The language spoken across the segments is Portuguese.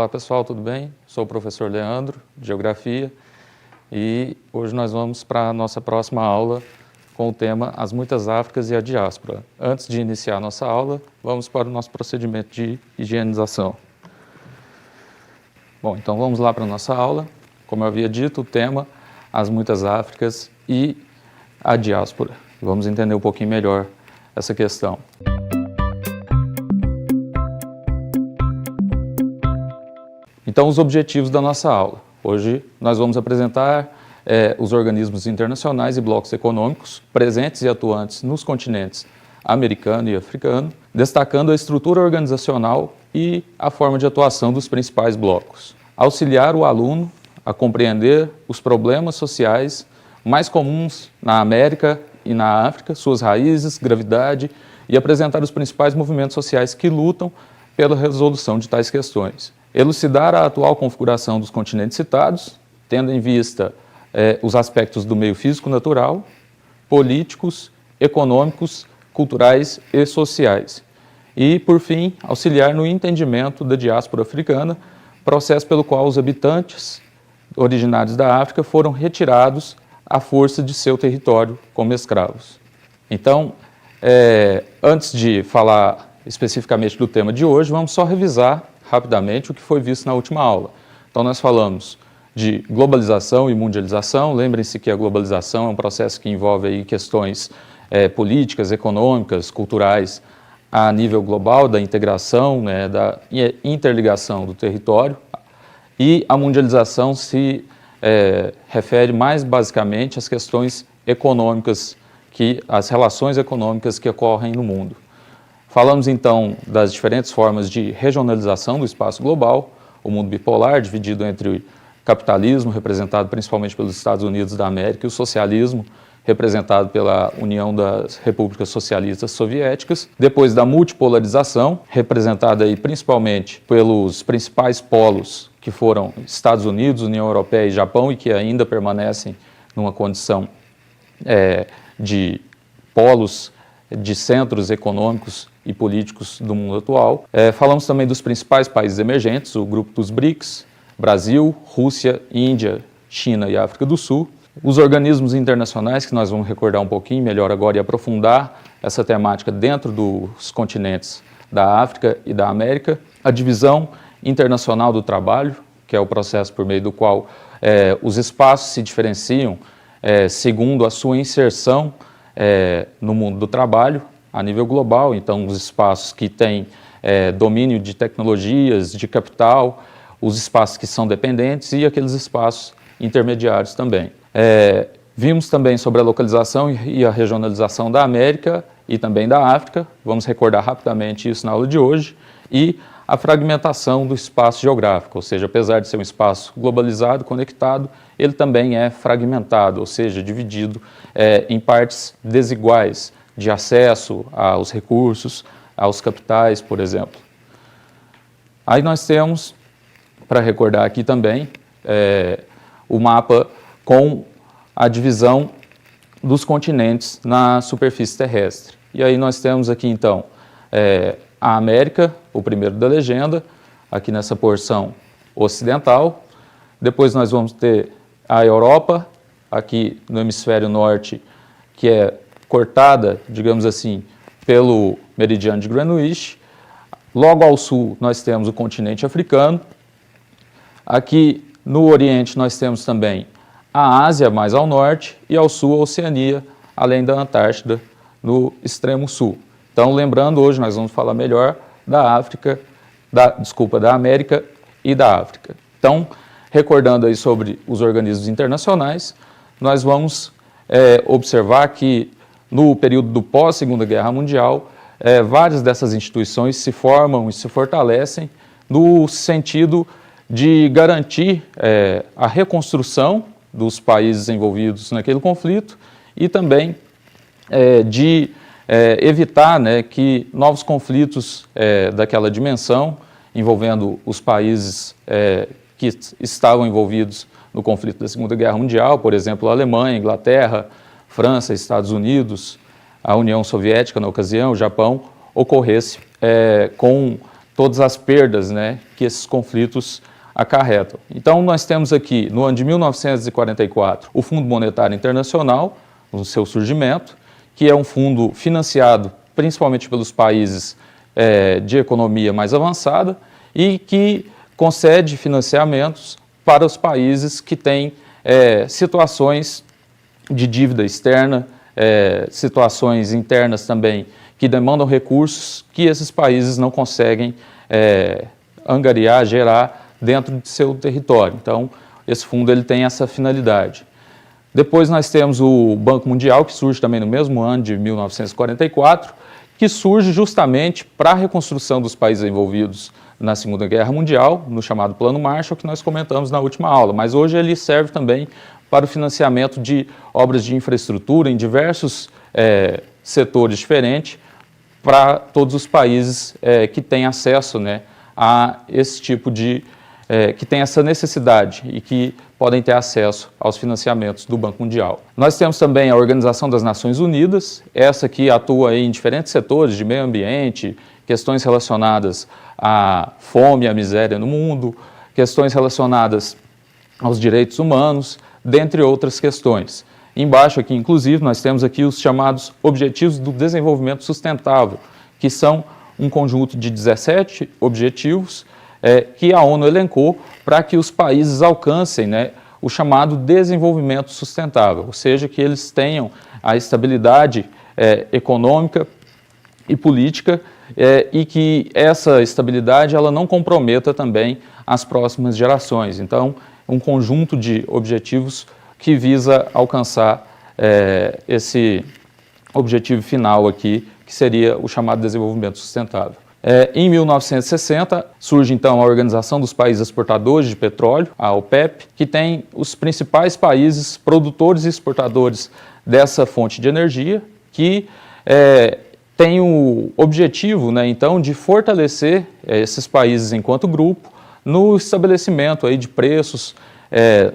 Olá pessoal, tudo bem? Sou o professor Leandro, de Geografia, e hoje nós vamos para a nossa próxima aula com o tema As Muitas Áfricas e a Diáspora. Antes de iniciar a nossa aula, vamos para o nosso procedimento de higienização. Bom, então vamos lá para a nossa aula. Como eu havia dito, o tema As Muitas Áfricas e a Diáspora. Vamos entender um pouquinho melhor essa questão. Então, os objetivos da nossa aula. Hoje nós vamos apresentar os organismos internacionais e blocos econômicos presentes e atuantes nos continentes americano e africano, destacando a estrutura organizacional e a forma de atuação dos principais blocos. Auxiliar o aluno a compreender os problemas sociais mais comuns na América e na África, suas raízes, gravidade, e apresentar os principais movimentos sociais que lutam pela resolução de tais questões. Elucidar a atual configuração dos continentes citados, tendo em vista os aspectos do meio físico-natural, políticos, econômicos, culturais e sociais. E, por fim, auxiliar no entendimento da diáspora africana, processo pelo qual os habitantes originários da África foram retirados à força de seu território como escravos. Então, antes de falar especificamente do tema de hoje, vamos só revisar rapidamente o que foi visto na última aula. Então, nós falamos de globalização e mundialização. Lembrem-se que a globalização é um processo que envolve aí questões políticas, econômicas, culturais a nível global, da integração, da interligação do território. E a mundialização se refere mais basicamente às questões econômicas, às relações econômicas que ocorrem no mundo. Falamos então das diferentes formas de regionalização do espaço global, o mundo bipolar, dividido entre o capitalismo, representado principalmente pelos Estados Unidos da América, e o socialismo, representado pela União das Repúblicas Socialistas Soviéticas. Depois da multipolarização, representada aí principalmente pelos principais polos, que foram Estados Unidos, União Europeia e Japão, e que ainda permanecem numa condição de polos, de centros econômicos e políticos do mundo atual. Falamos também dos principais países emergentes, o grupo dos BRICS, Brasil, Rússia, Índia, China e África do Sul. Os organismos internacionais, que nós vamos recordar um pouquinho melhor agora e aprofundar essa temática dentro dos continentes da África e da América. A divisão internacional do trabalho, que é o processo por meio do qual os espaços se diferenciam segundo a sua inserção no mundo do trabalho, a nível global. Então, os espaços que têm domínio de tecnologias, de capital, os espaços que são dependentes e aqueles espaços intermediários também. Vimos também sobre a localização e a regionalização da América e também da África, vamos recordar rapidamente isso na aula de hoje, e a fragmentação do espaço geográfico, ou seja, apesar de ser um espaço globalizado, conectado, ele também é fragmentado, ou seja, dividido em partes desiguais, de acesso aos recursos, aos capitais, por exemplo. Aí nós temos, para recordar aqui também, o mapa com a divisão dos continentes na superfície terrestre. E aí nós temos aqui, então, a América, o primeiro da legenda, aqui nessa porção ocidental. Depois nós vamos ter a Europa, aqui no hemisfério norte, que é cortada, digamos assim, pelo meridiano de Greenwich. Logo ao sul nós temos o continente africano. Aqui no oriente nós temos também a Ásia, mais ao norte, e ao sul a Oceania, além da Antártida, no extremo sul. Então, lembrando, hoje nós vamos falar melhor da América e da África. Então, recordando aí sobre os organismos internacionais, nós vamos observar que no período do pós-Segunda Guerra Mundial, várias dessas instituições se formam e se fortalecem no sentido de garantir a reconstrução dos países envolvidos naquele conflito e também de evitar que novos conflitos daquela dimensão, envolvendo os países que estavam envolvidos no conflito da Segunda Guerra Mundial, por exemplo, a Alemanha, Inglaterra, França, Estados Unidos, a União Soviética na ocasião, o Japão, ocorresse com todas as perdas, né, que esses conflitos acarretam. Então, nós temos aqui, no ano de 1944, o Fundo Monetário Internacional, no seu surgimento, que é um fundo financiado principalmente pelos países de economia mais avançada e que concede financiamentos para os países que têm situações de dívida externa, situações internas também que demandam recursos que esses países não conseguem angariar, gerar dentro de seu território. Então, esse fundo ele tem essa finalidade. Depois nós temos o Banco Mundial, que surge também no mesmo ano de 1944, que surge justamente para a reconstrução dos países envolvidos na Segunda Guerra Mundial, no chamado Plano Marshall, que nós comentamos na última aula, mas hoje ele serve também para o financiamento de obras de infraestrutura em diversos setores diferentes, para todos os países que têm acesso, né, a esse tipo de, que tem essa necessidade e que podem ter acesso aos financiamentos do Banco Mundial. Nós temos também a Organização das Nações Unidas, essa que atua em diferentes setores de meio ambiente, questões relacionadas à fome e à miséria no mundo, questões relacionadas aos direitos humanos, dentre outras questões. Embaixo aqui, inclusive, nós temos aqui os chamados Objetivos do Desenvolvimento Sustentável, que são um conjunto de 17 objetivos que a ONU elencou para que os países alcancem, né, o chamado desenvolvimento sustentável, ou seja, que eles tenham a estabilidade econômica e política e que essa estabilidade ela não comprometa também as próximas gerações. Então, um conjunto de objetivos que visa alcançar esse objetivo final aqui, que seria o chamado desenvolvimento sustentável. Em 1960, surge então a Organização dos Países Exportadores de Petróleo, a OPEP, que tem os principais países produtores e exportadores dessa fonte de energia, que tem o objetivo, né, então, de fortalecer esses países enquanto grupo no estabelecimento aí de preços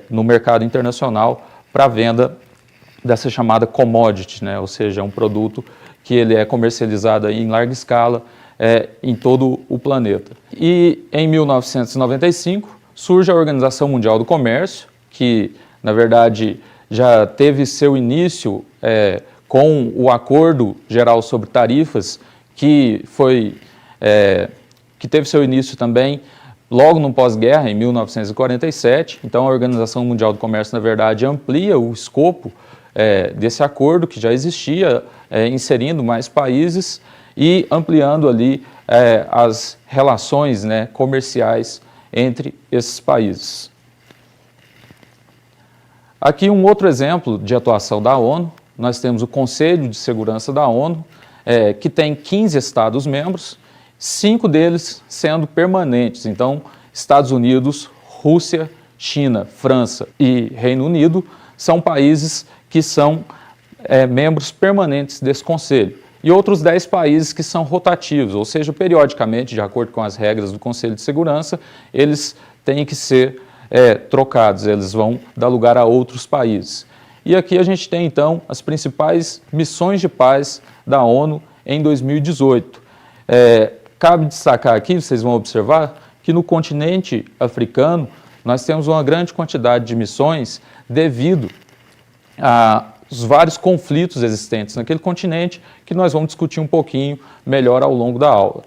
no mercado internacional para a venda dessa chamada commodity, né, ou seja, um produto que ele é comercializado aí em larga escala em todo o planeta. E em 1995 surge a Organização Mundial do Comércio, que na verdade já teve seu início com o Acordo Geral sobre Tarifas, que teve seu início também logo no pós-guerra, em 1947. Então a Organização Mundial do Comércio, na verdade, amplia o escopo desse acordo que já existia, inserindo mais países e ampliando ali as relações, né, comerciais entre esses países. Aqui um outro exemplo de atuação da ONU, nós temos o Conselho de Segurança da ONU, que tem 15 Estados-membros, 5 deles sendo permanentes. Então, Estados Unidos, Rússia, China, França e Reino Unido são países que são membros permanentes desse Conselho. E outros 10 países que são rotativos, ou seja, periodicamente, de acordo com as regras do Conselho de Segurança, eles têm que ser trocados, eles vão dar lugar a outros países. E aqui a gente tem, então, as principais missões de paz da ONU em 2018. Cabe destacar aqui, vocês vão observar, que no continente africano nós temos uma grande quantidade de missões devido aos vários conflitos existentes naquele continente, que nós vamos discutir um pouquinho melhor ao longo da aula.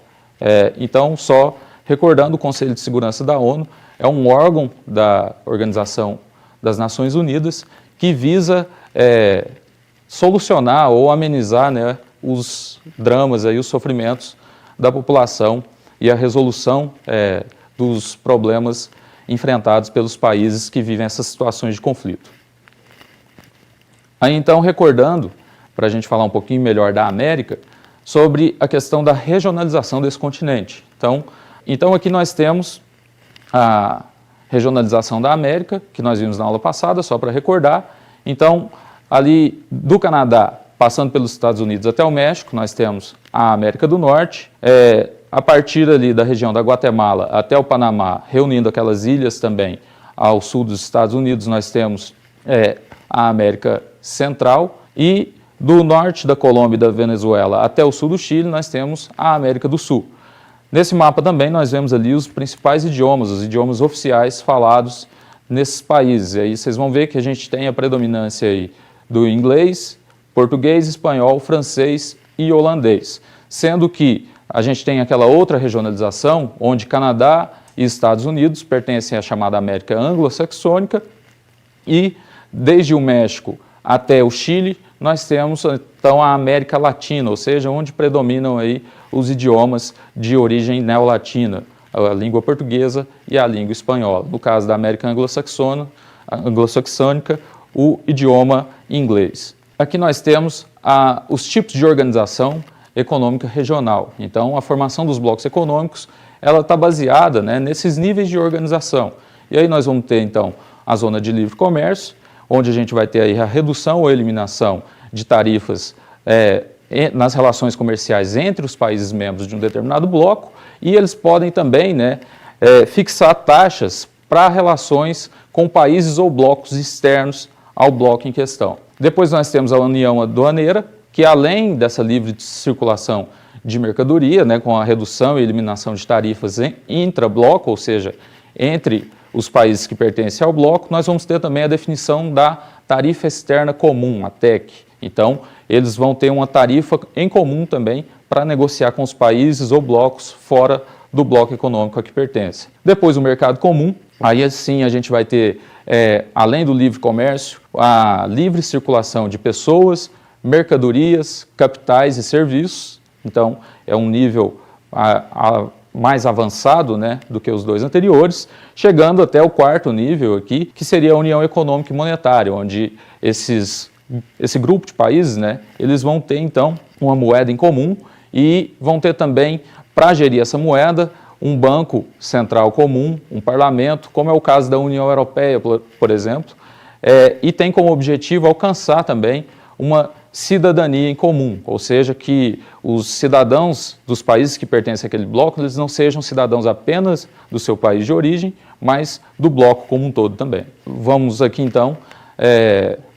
Então, só recordando, o Conselho de Segurança da ONU é um órgão da Organização das Nações Unidas que visa solucionar ou amenizar, né, os dramas, aí, os sofrimentos da população e a resolução dos problemas enfrentados pelos países que vivem essas situações de conflito. Aí então, recordando, para a gente falar um pouquinho melhor da América, sobre a questão da regionalização desse continente. Então aqui nós temos a regionalização da América, que nós vimos na aula passada, só para recordar. Então, ali do Canadá, passando pelos Estados Unidos até o México, nós temos a América do Norte. A partir ali da região da Guatemala até o Panamá, reunindo aquelas ilhas também ao sul dos Estados Unidos, nós temos a América Central, e do norte da Colômbia e da Venezuela até o sul do Chile, nós temos a América do Sul. Nesse mapa também nós vemos ali os principais idiomas, os idiomas oficiais falados nesses países. E aí vocês vão ver que a gente tem a predominância aí do inglês, português, espanhol, francês e holandês. Sendo que a gente tem aquela outra regionalização, onde Canadá e Estados Unidos pertencem à chamada América Anglo-Saxônica, e desde o México até o Chile, nós temos então a América Latina, ou seja, onde predominam aí os idiomas de origem neolatina, a língua portuguesa e a língua espanhola. No caso da América anglo-saxônica, o idioma inglês. Aqui nós temos os tipos de organização econômica regional. Então, a formação dos blocos econômicos, ela está baseada, né, nesses níveis de organização. E aí nós vamos ter, então, a zona de livre comércio, onde a gente vai ter aí a redução ou eliminação de tarifas nas relações comerciais entre os países membros de um determinado bloco, e eles podem também, né, fixar taxas para relações com países ou blocos externos ao bloco em questão. Depois nós temos a União Aduaneira, que além dessa livre circulação de mercadoria, né, com a redução e eliminação de tarifas intra-bloco, ou seja, entre os países que pertencem ao bloco, nós vamos ter também a definição da tarifa externa comum, a TEC. Então, eles vão ter uma tarifa em comum também para negociar com os países ou blocos fora do bloco econômico a que pertence. Depois, o mercado comum, aí sim a gente vai ter, além do livre comércio, a livre circulação de pessoas, mercadorias, capitais e serviços. Então, é um nível mais avançado, né, do que os dois anteriores, chegando até o quarto nível aqui, que seria a União Econômica e Monetária, onde esse grupo de países, né, eles vão ter, então, uma moeda em comum e vão ter também, para gerir essa moeda, um banco central comum, um parlamento, como é o caso da União Europeia, por exemplo, e tem como objetivo alcançar também uma cidadania em comum, ou seja, que os cidadãos dos países que pertencem àquele bloco, eles não sejam cidadãos apenas do seu país de origem, mas do bloco como um todo também. Vamos aqui então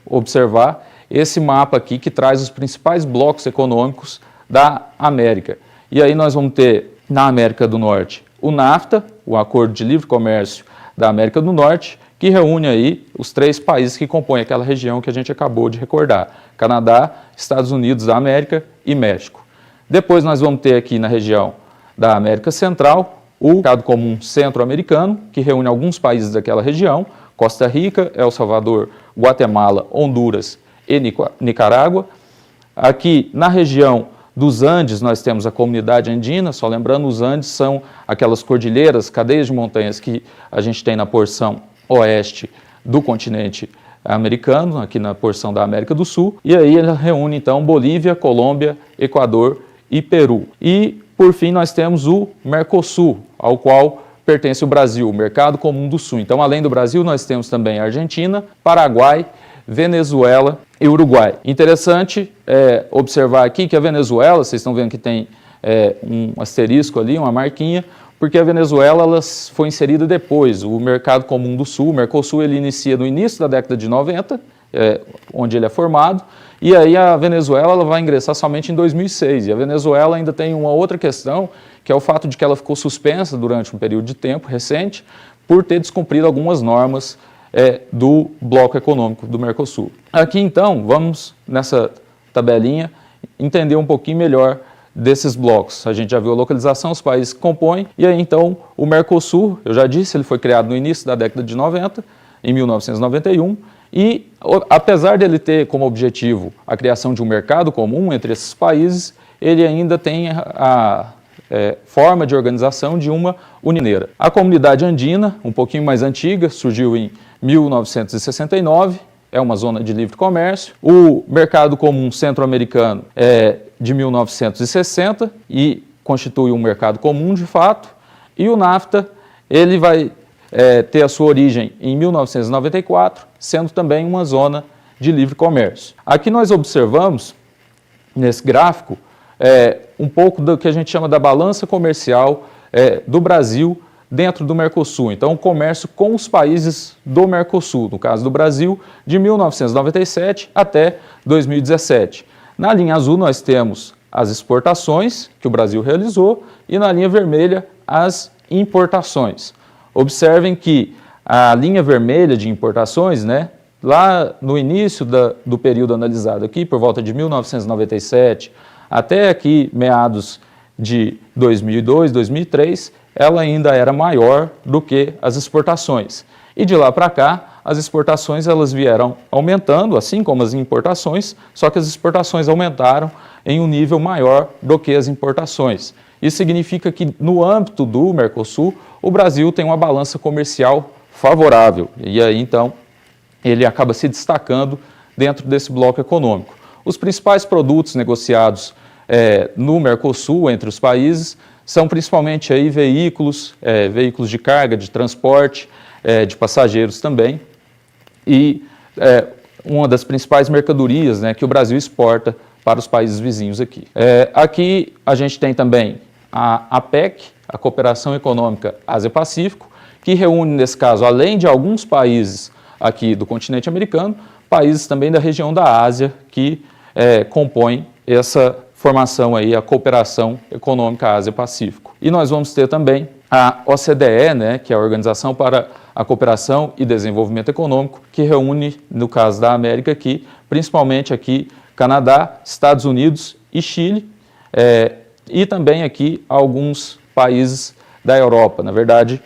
observar esse mapa aqui que traz os principais blocos econômicos da América. E aí nós vamos ter na América do Norte o NAFTA, o Acordo de Livre Comércio da América do Norte, que reúne aí os 3 países que compõem aquela região que a gente acabou de recordar: Canadá, Estados Unidos da América e México. Depois nós vamos ter aqui na região da América Central o Mercado Comum Centro-Americano, que reúne alguns países daquela região: Costa Rica, El Salvador, Guatemala, Honduras e Nicarágua. Aqui na região dos Andes nós temos a Comunidade Andina. Só lembrando, os Andes são aquelas cordilheiras, cadeias de montanhas que a gente tem na porção oeste do continente americano, aqui na porção da América do Sul, e aí ele reúne então Bolívia, Colômbia, Equador e Peru. E por fim nós temos o Mercosul, ao qual pertence o Brasil, o Mercado Comum do Sul. Então, além do Brasil, nós temos também Argentina, Paraguai, Venezuela e Uruguai. Interessante observar aqui que a Venezuela, vocês estão vendo que tem um asterisco ali, uma marquinha, porque a Venezuela ela foi inserida depois. O Mercado Comum do Sul, o Mercosul, ele inicia no início da década de 90, onde ele é formado, e aí a Venezuela ela vai ingressar somente em 2006. E a Venezuela ainda tem uma outra questão, que é o fato de que ela ficou suspensa durante um período de tempo recente, por ter descumprido algumas normas do bloco econômico do Mercosul. Aqui então, vamos nessa tabelinha entender um pouquinho melhor desses blocos. A gente já viu a localização, os países que compõem, e aí então o Mercosul, eu já disse, ele foi criado no início da década de 90, em 1991, e apesar dele ter como objetivo a criação de um mercado comum entre esses países, ele ainda tem a forma de organização de uma unineira. A Comunidade Andina, um pouquinho mais antiga, surgiu em 1969, é uma zona de livre comércio. O Mercado Comum Centro-Americano é de 1960 e constitui um mercado comum de fato. E o NAFTA, ele vai ter a sua origem em 1994, sendo também uma zona de livre comércio. Aqui nós observamos, nesse gráfico, um pouco do que a gente chama da balança comercial do Brasil dentro do Mercosul. Então, o comércio com os países do Mercosul, no caso do Brasil, de 1997 até 2017. Na linha azul nós temos as exportações que o Brasil realizou e na linha vermelha as importações. Observem que a linha vermelha de importações, né, lá no início do período analisado aqui, por volta de 1997, até aqui meados de 2002, 2003, ela ainda era maior do que as exportações. E de lá para cá, as exportações elas vieram aumentando, assim como as importações, só que as exportações aumentaram em um nível maior do que as importações. Isso significa que no âmbito do Mercosul, o Brasil tem uma balança comercial favorável. E aí, então, ele acaba se destacando dentro desse bloco econômico. Os principais produtos negociados no Mercosul, entre os países, são principalmente aí veículos de carga, de transporte, de passageiros também, e uma das principais mercadorias, né, que o Brasil exporta para os países vizinhos aqui. Aqui a gente tem também a APEC, a Cooperação Econômica Ásia-Pacífico, que reúne, nesse caso, além de alguns países aqui do continente americano, países também da região da Ásia que compõem essa formação aí, a Cooperação Econômica Ásia-Pacífico. E nós vamos ter também a OCDE, né, que é a Organização para a Cooperação e Desenvolvimento Econômico, que reúne, no caso da América aqui, principalmente aqui Canadá, Estados Unidos e Chile, e também aqui alguns países da Europa, na verdade,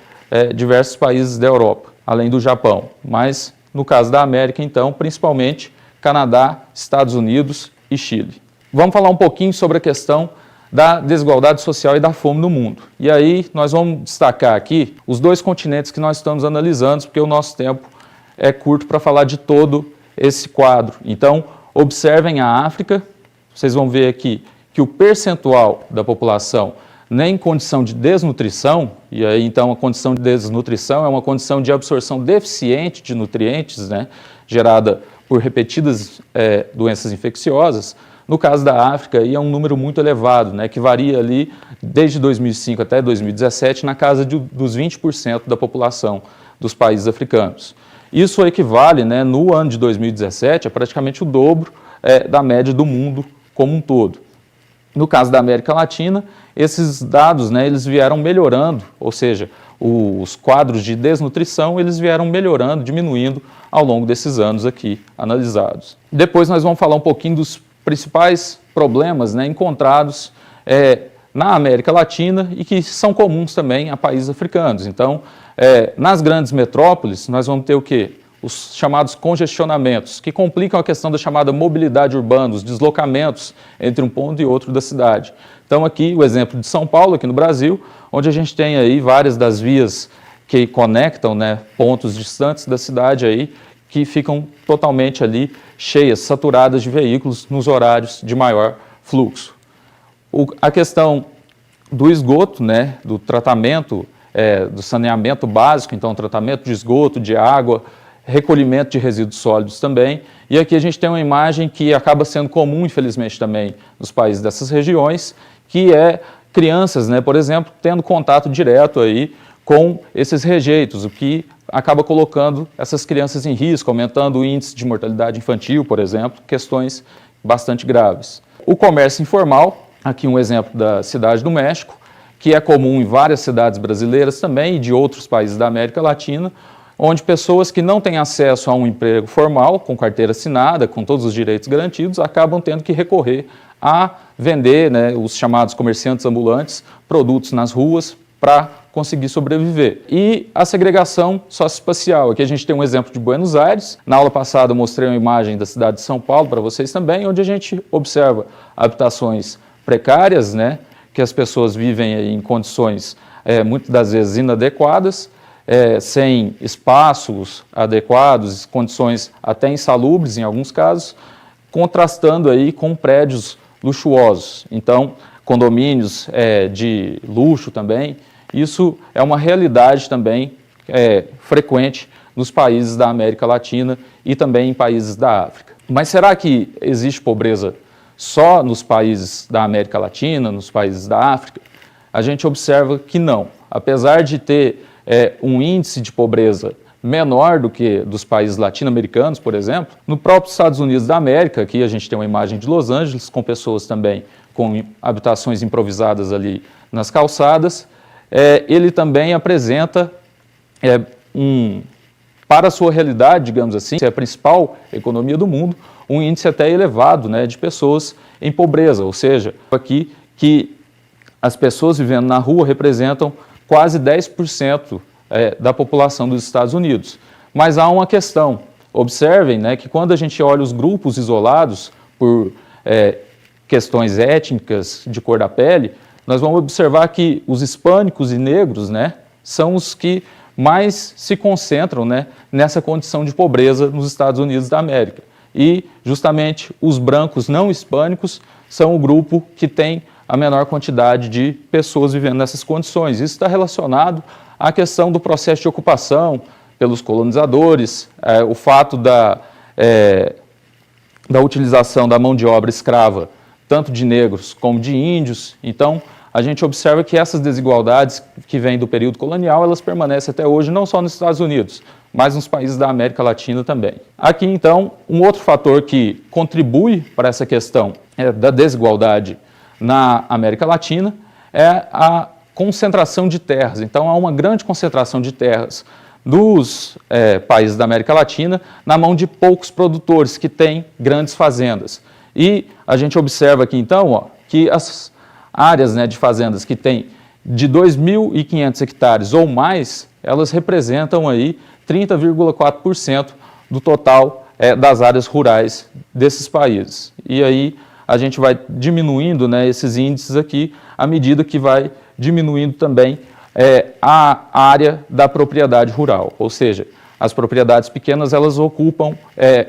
diversos países da Europa, além do Japão, mas no caso da América, então, principalmente Canadá, Estados Unidos e Chile. Vamos falar um pouquinho sobre a questão da desigualdade social e da fome no mundo. E aí nós vamos destacar aqui os dois continentes que nós estamos analisando, porque o nosso tempo é curto para falar de todo esse quadro. Então, observem a África, vocês vão ver aqui que o percentual da população nem em condição de desnutrição, e aí então a condição de desnutrição é uma condição de absorção deficiente de nutrientes, né, gerada por repetidas doenças infecciosas. No caso da África, aí é um número muito elevado, né, que varia ali desde 2005 até 2017 na casa dos 20% da população dos países africanos. Isso equivale, né, no ano de 2017, a praticamente o dobro da média do mundo como um todo. No caso da América Latina, esses dados, né, eles vieram melhorando, ou seja, os quadros de desnutrição eles vieram melhorando, diminuindo ao longo desses anos aqui analisados. Depois nós vamos falar um pouquinho dos principais problemas, né, encontrados na América Latina e que são comuns também a países africanos. Então, nas grandes metrópoles, nós vamos ter o quê? Os chamados congestionamentos, que complicam a questão da chamada mobilidade urbana, os deslocamentos entre um ponto e outro da cidade. Então aqui o exemplo de São Paulo, aqui no Brasil, onde a gente tem aí várias das vias que conectam, né, pontos distantes da cidade aí, que ficam totalmente ali cheias, saturadas de veículos nos horários de maior fluxo. A questão do esgoto, né, do tratamento, do saneamento básico, então tratamento de esgoto, de água, recolhimento de resíduos sólidos também. E aqui a gente tem uma imagem que acaba sendo comum, infelizmente, também nos países dessas regiões, que é crianças, né, por exemplo, tendo contato direto aí com esses rejeitos, o que acaba colocando essas crianças em risco, aumentando o índice de mortalidade infantil, por exemplo, questões bastante graves. O comércio informal, aqui um exemplo da Cidade do México, que é comum em várias cidades brasileiras também e de outros países da América Latina, onde pessoas que não têm acesso a um emprego formal, com carteira assinada, com todos os direitos garantidos, acabam tendo que recorrer a vender, né, os chamados comerciantes ambulantes, produtos nas ruas para conseguir sobreviver. E a segregação socioespacial. Aqui a gente tem um exemplo de Buenos Aires. Na aula passada eu mostrei uma imagem da cidade de São Paulo para vocês também, onde a gente observa habitações precárias, né, que as pessoas vivem aí em condições muitas das vezes inadequadas, sem espaços adequados, condições até insalubres em alguns casos, contrastando aí com prédios luxuosos. Então, condomínios de luxo também, isso é uma realidade também frequente nos países da América Latina e também em países da África. Mas será que existe pobreza só nos países da América Latina, nos países da África? A gente observa que não. Apesar de ter um índice de pobreza menor do que dos países latino-americanos, por exemplo, no próprio Estados Unidos da América, aqui a gente tem uma imagem de Los Angeles, com pessoas também com habitações improvisadas ali nas calçadas, ele também apresenta para a sua realidade, digamos assim, é a principal economia do mundo, um índice até elevado, né, de pessoas em pobreza, ou seja, aqui que as pessoas vivendo na rua representam quase 10% da população dos Estados Unidos. Mas há uma questão, observem, né, que quando a gente olha os grupos isolados por questões étnicas de cor da pele, nós vamos observar que os hispânicos e negros, né, são os que mais se concentram, né, nessa condição de pobreza nos Estados Unidos da América. E justamente os brancos não hispânicos são o grupo que tem a menor quantidade de pessoas vivendo nessas condições. Isso está relacionado à questão do processo de ocupação pelos colonizadores, o fato da utilização da mão de obra escrava, tanto de negros como de índios. Então, a gente observa que essas desigualdades que vêm do período colonial, elas permanecem até hoje, não só nos Estados Unidos, mas nos países da América Latina também. Aqui, então, um outro fator que contribui para essa questão da desigualdade na América Latina é a concentração de terras. Então, há uma grande concentração de terras dos países da América Latina na mão de poucos produtores que têm grandes fazendas. E a gente observa aqui, então, que as áreas, né, de fazendas que têm de 2.500 hectares ou mais, elas representam aí 30,4% do total das áreas rurais desses países. E aí a gente vai diminuindo, né, esses índices aqui à medida que vai diminuindo também a área da propriedade rural, ou seja, as propriedades pequenas elas ocupam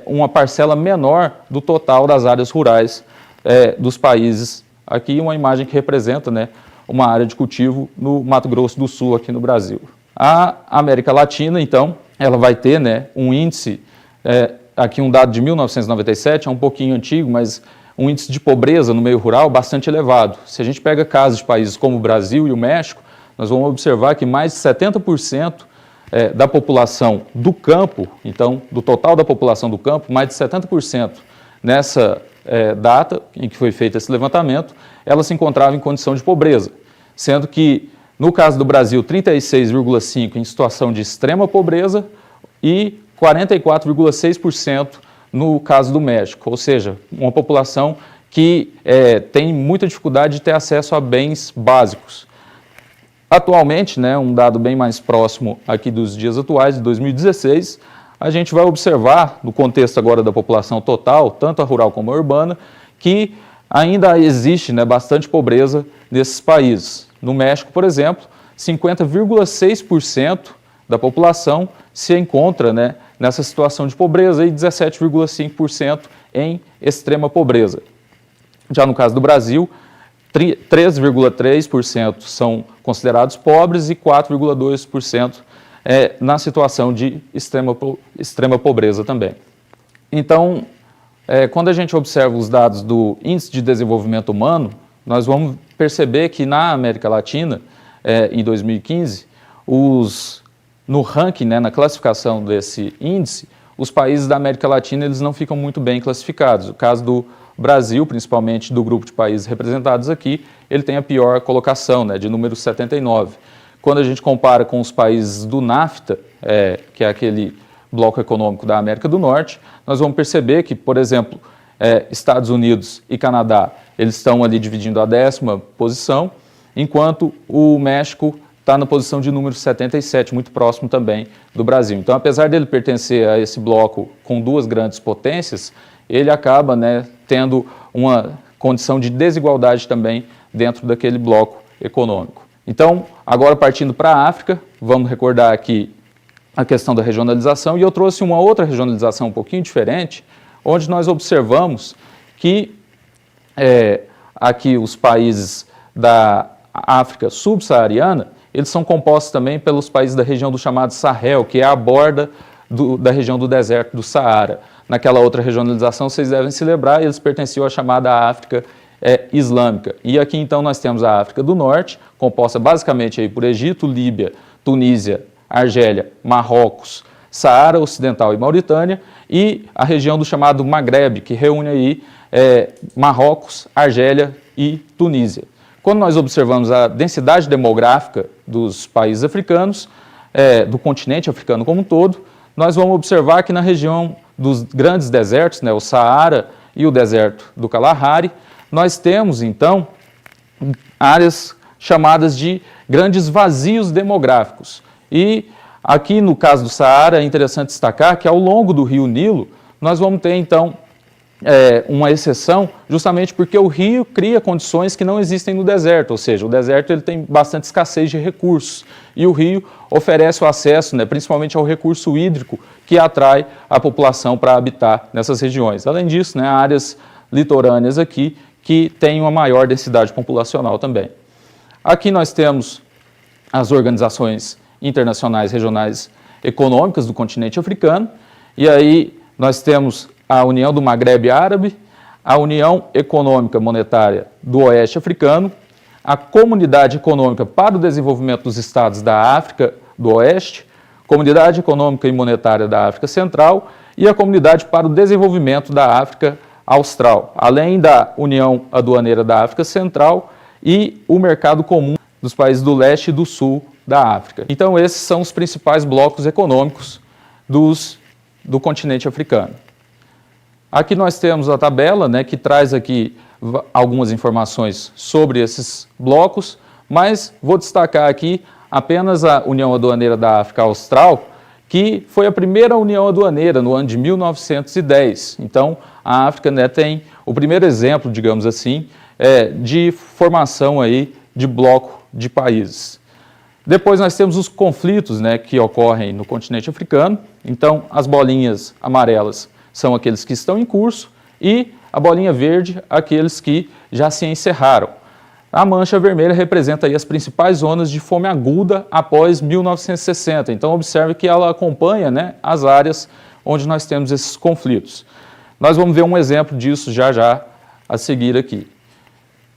uma parcela menor do total das áreas rurais dos países. Aqui uma imagem que representa, né, uma área de cultivo no Mato Grosso do Sul, aqui no Brasil. A América Latina, então, ela vai ter, né, um índice, aqui um dado de 1997, é um pouquinho antigo, mas um índice de pobreza no meio rural bastante elevado. Se a gente pega casos de países como o Brasil e o México, nós vamos observar que mais de 70% da população do campo, então, do total da população do campo, mais de 70% nessa data em que foi feito esse levantamento, ela se encontrava em condição de pobreza, sendo que, no caso do Brasil, 36,5% em situação de extrema pobreza e 44,6% no caso do México, ou seja, uma população que tem muita dificuldade de ter acesso a bens básicos. Atualmente, né, um dado bem mais próximo aqui dos dias atuais, de 2016, a gente vai observar, no contexto agora da população total, tanto a rural como a urbana, que ainda existe, né, bastante pobreza nesses países. No México, por exemplo, 50,6% da população se encontra, né, nessa situação de pobreza e 17,5% em extrema pobreza. Já no caso do Brasil, 3,3% são considerados pobres e 4,2% na situação de extrema pobreza também. Então, quando a gente observa os dados do Índice de Desenvolvimento Humano, nós vamos perceber que na América Latina, em 2015, no ranking, né, na classificação desse índice, os países da América Latina eles não ficam muito bem classificados. O caso do Brasil, principalmente do grupo de países representados aqui, ele tem a pior colocação, né, de número 79. Quando a gente compara com os países do NAFTA, que é aquele bloco econômico da América do Norte, nós vamos perceber que, por exemplo, Estados Unidos e Canadá, eles estão ali dividindo a 10ª posição, enquanto o México está na posição de número 77, muito próximo também do Brasil. Então, apesar dele pertencer a esse bloco com duas grandes potências, ele acaba, né, tendo uma condição de desigualdade também dentro daquele bloco econômico. Então, agora partindo para a África, vamos recordar aqui a questão da regionalização, e eu trouxe uma outra regionalização um pouquinho diferente, onde nós observamos que aqui os países da África subsaariana, eles são compostos também pelos países da região do chamado Sahel, que é a borda da região do deserto do Saara. Naquela outra regionalização, vocês devem se lembrar, eles pertenciam à chamada África Islâmica. E aqui então nós temos a África do Norte, composta basicamente aí por Egito, Líbia, Tunísia, Argélia, Marrocos, Saara Ocidental e Mauritânia, e a região do chamado Magrebe, que reúne aí Marrocos, Argélia, e Tunísia. Quando nós observamos a densidade demográfica dos países africanos, do continente africano como um todo, nós vamos observar que na região dos grandes desertos, né, o Saara e o deserto do Kalahari, nós temos, então, áreas chamadas de grandes vazios demográficos. E aqui, no caso do Saara, é interessante destacar que ao longo do rio Nilo, nós vamos ter, então, uma exceção, justamente porque o rio cria condições que não existem no deserto, ou seja, o deserto ele tem bastante escassez de recursos e o rio oferece o acesso, né, principalmente ao recurso hídrico que atrai a população para habitar nessas regiões. Além disso, né, áreas litorâneas aqui que têm uma maior densidade populacional também. Aqui nós temos as organizações internacionais regionais econômicas do continente africano e aí nós temos a União do Maghreb Árabe, a União Econômica Monetária do Oeste Africano, a Comunidade Econômica para o Desenvolvimento dos Estados da África do Oeste, Comunidade Econômica e Monetária da África Central e a Comunidade para o Desenvolvimento da África Austral, além da União Aduaneira da África Central e o Mercado Comum dos países do Leste e do Sul da África. Então, esses são os principais blocos econômicos do continente africano. Aqui nós temos a tabela, né, que traz aqui algumas informações sobre esses blocos, mas vou destacar aqui apenas a União Aduaneira da África Austral, que foi a primeira União Aduaneira no ano de 1910. Então, a África, né, tem o primeiro exemplo, digamos assim, de formação aí de bloco de países. Depois nós temos os conflitos, né, que ocorrem no continente africano. Então, as bolinhas amarelas são aqueles que estão em curso e a bolinha verde, aqueles que já se encerraram. A mancha vermelha representa aí as principais zonas de fome aguda após 1960. Então, observe que ela acompanha, né, as áreas onde nós temos esses conflitos. Nós vamos ver um exemplo disso já a seguir aqui.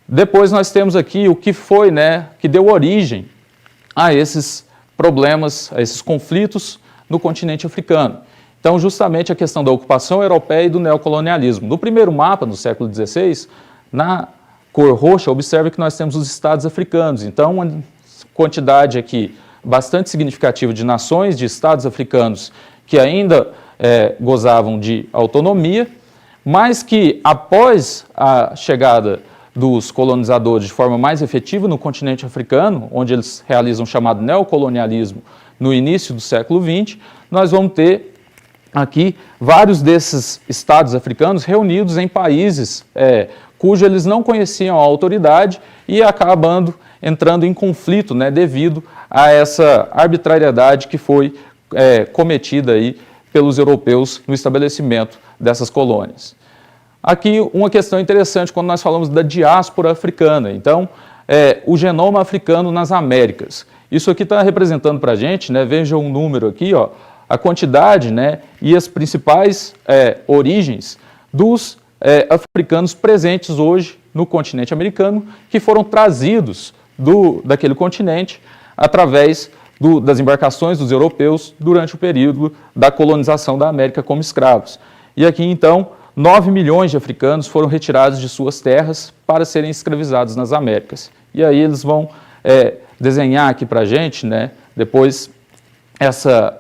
Depois nós temos aqui o que foi, né, que deu origem a esses problemas, a esses conflitos no continente africano. Então, justamente a questão da ocupação europeia e do neocolonialismo. No primeiro mapa, no século XVI, na cor roxa, observe que nós temos os estados africanos. Então, uma quantidade aqui bastante significativa de nações, de estados africanos que ainda gozavam de autonomia, mas que após a chegada dos colonizadores de forma mais efetiva no continente africano, onde eles realizam o chamado neocolonialismo no início do século XX, nós vamos ter aqui vários desses estados africanos reunidos em países cujo eles não conheciam a autoridade e acabando entrando em conflito, né, devido a essa arbitrariedade que foi cometida aí pelos europeus no estabelecimento dessas colônias. Aqui uma questão interessante quando nós falamos da diáspora africana. Então, o genoma africano nas Américas. Isso aqui está representando para a gente, né, veja um número aqui, ó, a quantidade, né, e as principais origens dos africanos presentes hoje no continente americano, que foram trazidos daquele continente através das embarcações dos europeus durante o período da colonização da América como escravos. E aqui, então, 9 milhões de africanos foram retirados de suas terras para serem escravizados nas Américas. E aí eles vão desenhar aqui para a gente, né, depois essa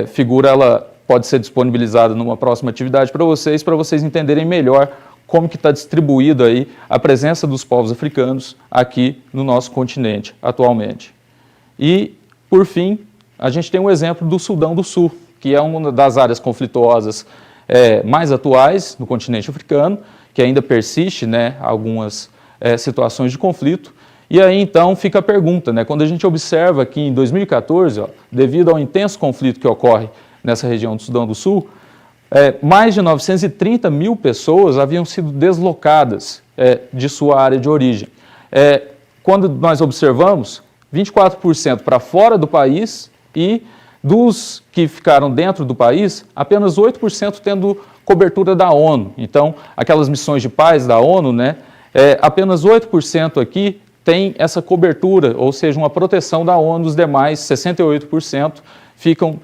figura ela pode ser disponibilizada numa próxima atividade para vocês entenderem melhor como que está distribuída aí a presença dos povos africanos aqui no nosso continente atualmente. E, por fim, a gente tem um exemplo do Sudão do Sul, que é uma das áreas conflituosas mais atuais no continente africano, que ainda persiste, né, algumas situações de conflito. E aí, então, fica a pergunta, né, quando a gente observa que em 2014, ó, devido ao intenso conflito que ocorre nessa região do Sudão do Sul, mais de 930 mil pessoas haviam sido deslocadas de sua área de origem. Quando nós observamos, 24% para fora do país e dos que ficaram dentro do país, apenas 8% tendo cobertura da ONU. Então, aquelas missões de paz da ONU, né, apenas 8% aqui tem essa cobertura, ou seja, uma proteção da ONU, os demais 68% ficam,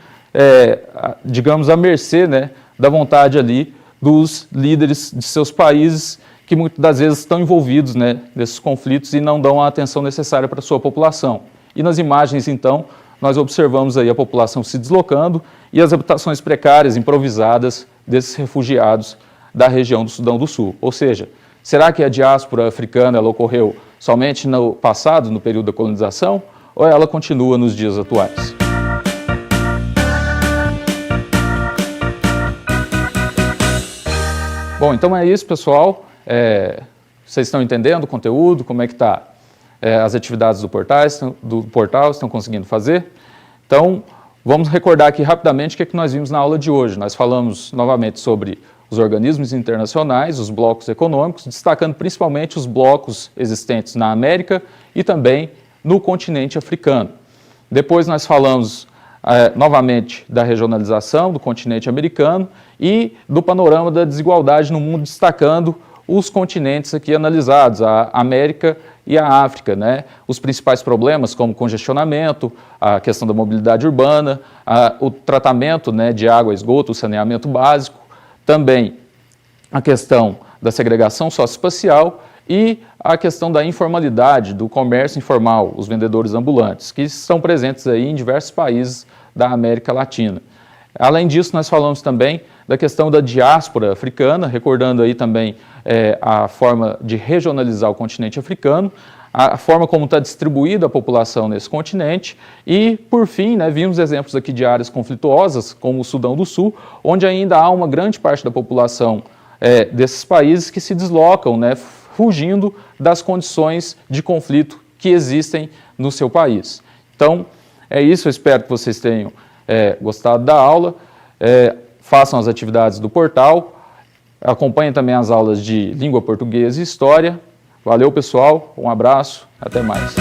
digamos, à mercê, né, da vontade ali dos líderes de seus países que muitas das vezes estão envolvidos, né, nesses conflitos e não dão a atenção necessária para a sua população. E nas imagens, então, nós observamos aí a população se deslocando e as habitações precárias, improvisadas desses refugiados da região do Sudão do Sul. Ou seja, será que a diáspora africana ela ocorreu somente no passado, no período da colonização, ou ela continua nos dias atuais? Bom, então é isso, pessoal. Vocês estão entendendo o conteúdo, como é que está as atividades do portal, estão conseguindo fazer? Então, vamos recordar aqui rapidamente o que é que nós vimos na aula de hoje. Nós falamos novamente sobre os organismos internacionais, os blocos econômicos, destacando principalmente os blocos existentes na América e também no continente africano. Depois nós falamos novamente da regionalização do continente americano e do panorama da desigualdade no mundo, destacando os continentes aqui analisados, a América e a África, né? Os principais problemas como congestionamento, a questão da mobilidade urbana, o tratamento, né, de água, esgoto, o saneamento básico, também a questão da segregação socioespacial e a questão da informalidade, do comércio informal, os vendedores ambulantes, que estão presentes aí em diversos países da América Latina. Além disso, nós falamos também da questão da diáspora africana, recordando aí também a forma de regionalizar o continente africano, a forma como está distribuída a população nesse continente e, por fim, né, vimos exemplos aqui de áreas conflituosas, como o Sudão do Sul, onde ainda há uma grande parte da população desses países que se deslocam, né, fugindo das condições de conflito que existem no seu país. Então, é isso, eu espero que vocês tenham gostado da aula, façam as atividades do portal, acompanhem também as aulas de língua portuguesa e história. Valeu, pessoal, um abraço, até mais.